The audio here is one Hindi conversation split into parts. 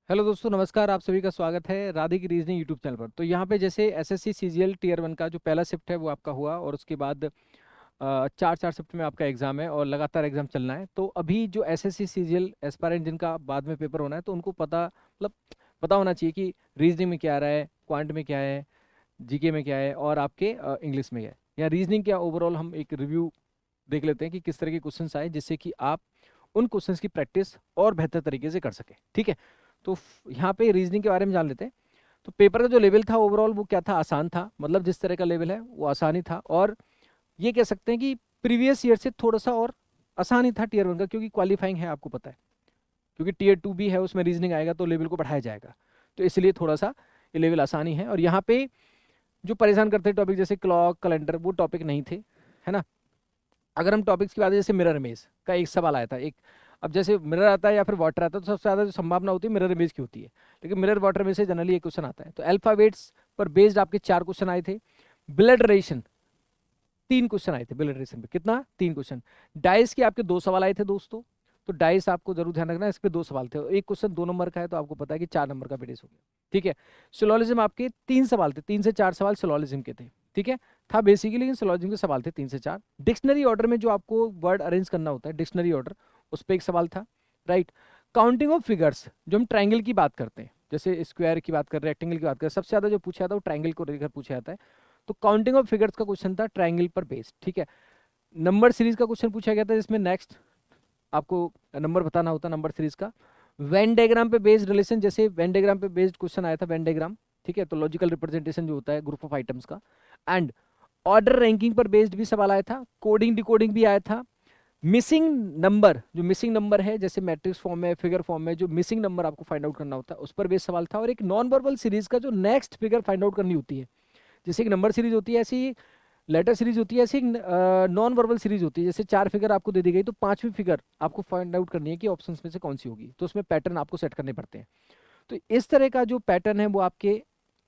हेलो दोस्तों, नमस्कार। आप सभी का स्वागत है राधे की रीजनिंग यूट्यूब चैनल पर। तो यहाँ पे जैसे एसएससी सीजीएल टीयर 1 का जो पहला शिफ्ट है वो आपका हुआ, और उसके बाद चार चार शिफ्ट में आपका एग्जाम है और लगातार एग्जाम चलना है। तो अभी जो एसएससी सीजीएल एस्पायरेंट जिनका बाद में पेपर होना है, तो उनको पता मतलब पता होना चाहिए कि रीजनिंग में क्या आ रहा है, क्वांट में क्या है, जीके में क्या है, और आपके इंग्लिश में क्या है या रीजनिंग क्या। ओवरऑल हम एक रिव्यू देख लेते हैं कि किस तरह के क्वेश्चंस आए, जिससे कि आप उन क्वेश्चंस की प्रैक्टिस और बेहतर तरीके से कर सके। ठीक है, तो यहाँ पे रीजनिंग के बारे में जान लेते हैं। तो पेपर का जो लेवल था ओवरऑल वो क्या था, आसान था। मतलब जिस तरह का लेवल है वो आसान ही था, और ये कह सकते हैं कि प्रीवियस ईयर से थोड़ा सा और आसान ही था टीयर 1 का, क्योंकि क्वालिफाइंग है, आपको पता है। क्योंकि टीयर 2 भी है, उसमें रीजनिंग आएगा तो लेवल को बढ़ाया जाएगा, तो इसलिए थोड़ा सा ये लेवल आसानी है। और यहाँ पे जो परेशान करते टॉपिक जैसे क्लॉक कैलेंडर, वो टॉपिक नहीं थे, है ना। अगर हम टॉपिक्स की बात, जैसे मिरर इमेज का एक सवाल आया था एक। अब जैसे मिरर आता है या फिर वाटर आता है, तो सबसे ज़्यादा जो संभावना होती है मिरर इमेज की होती है। लेकिन मिरर वाटर में से जनरली एक क्वेश्चन आता है। तो अल्फाबेट्स पर बेस्ड आपके 4 क्वेश्चन आए थे। ब्लड रेशन 3 क्वेश्चन आए थे, ब्लड रेशन पे कितना, 3 क्वेश्चन। डाइस के आपके 2 सवाल आए थे दोस्तों। तो डाइस आपको जरूर ध्यान रखना है, इस पे 2 सवाल थे। एक क्वेश्चन 2 नंबर का है, तो आपको पता है कि 4 नंबर का बेस हो गया। ठीक है। सिलोजिज्म आपके 3 सवाल थे, 3 से 4 सवाल सिलोजिज्म के थे। ठीक है, था बेसिकली, लेकिन सिलोजिज्म के सवाल थे 3 से 4। डिक्शनरी ऑर्डर में जो आपको वर्ड अरेंज करना होता है, डिक्शनरी ऑर्डर, उस पर एक सवाल था। राइट। काउंटिंग ऑफ फिगर्स, जो हम ट्राइंगल की बात करते हैं, जैसे स्क्वायर की बात कर रहे हैं, रेक्टेंगल की बात कर रहे हैं, सबसे ज्यादा जो पूछा जाता है वो ट्राइंगल को लेकर पूछा जाता है। तो काउंटिंग ऑफ फिगर्स का क्वेश्चन था ट्राइंगल पर बेस्ड। ठीक है। नंबर सीरीज का क्वेश्चन पूछा गया था, जिसमें नेक्स्ट आपको नंबर बताना होता, नंबर सीरीज का। वेन डायग्राम पे बेस्ड रिलेशन, जैसे वेन डायग्राम पे बेस्ड क्वेश्चन आया था, वेन डायग्राम। ठीक है, तो लॉजिकल रिप्रेजेंटेशन जो होता है ग्रुप ऑफ आइटम्स का। एंड ऑर्डर रैंकिंग पर बेस्ड भी सवाल आया था, कोडिंग डिकोडिंग भी आया था। मिसिंग नंबर, जो मिसिंग नंबर है जैसे मैट्रिक्स फॉर्म में, फिगर फॉर्म में, जो मिसिंग नंबर आपको फाइंड आउट करना होता है, उस पर बेस्ड सवाल था। और एक नॉन वर्बल सीरीज का जो नेक्स्ट फिगर फाइंड आउट करनी होती है, जैसे एक नंबर सीरीज होती है, ऐसी ही लेटर सीरीज होती है, ऐसी एक नॉन वर्बल सीरीज होती है। जैसे 4 फिगर आपको दे दी गई, तो 5वीं फिगर आपको फाइंड आउट करनी है कि ऑप्शन में से कौन सी होगी। तो उसमें पैटर्न आपको सेट करने पड़ते हैं। तो इस तरह का जो पैटर्न है वो आपके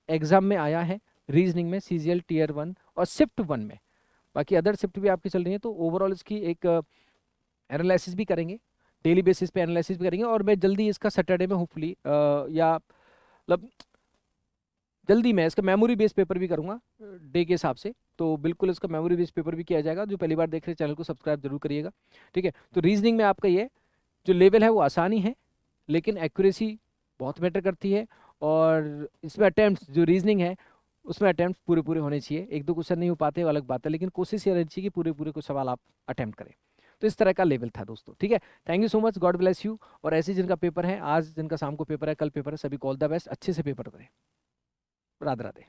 एग्जाम में आया है, रीजनिंग में, सीजीएल टीयर 1 और शिफ्ट 1 में। बाकी अदर शिफ्ट भी आपकी चल रही है, तो ओवरऑल इसकी एक एनालिसिस भी करेंगे, डेली बेसिस पे एनालिसिस भी करेंगे। और मैं जल्दी इसका सैटरडे में होपफुली या मतलब जल्दी मैं इसका मेमोरी बेस्ड पेपर भी करूंगा डे के हिसाब से। तो बिल्कुल इसका मेमोरी बेस्ड पेपर भी किया जाएगा। जो पहली बार देख रहे हैं चैनल को सब्सक्राइब जरूर करिएगा। ठीक है, तो रीजनिंग में आपका ये जो लेवल है वो आसानी है, लेकिन एक्यूरेसी बहुत मैटर करती है। और इसमें अटेम्प्ट जो रीजनिंग है उसमें अटेम्प्ट पूरे पूरे होने चाहिए। एक दो क्वेश्चन नहीं हो पाते वो अलग बात है, लेकिन कोशिश ये रहनी चाहिए कि पूरे पूरे को सवाल आप अटेम्प्ट करें। तो इस तरह का लेवल था दोस्तों। ठीक है, thank you so much, God bless you. और ऐसे जिनका पेपर है आज, जिनका शाम को पेपर है, कल पेपर है, सभी को ऑल द बेस्ट, अच्छे से पेपर करें। राधे राधे।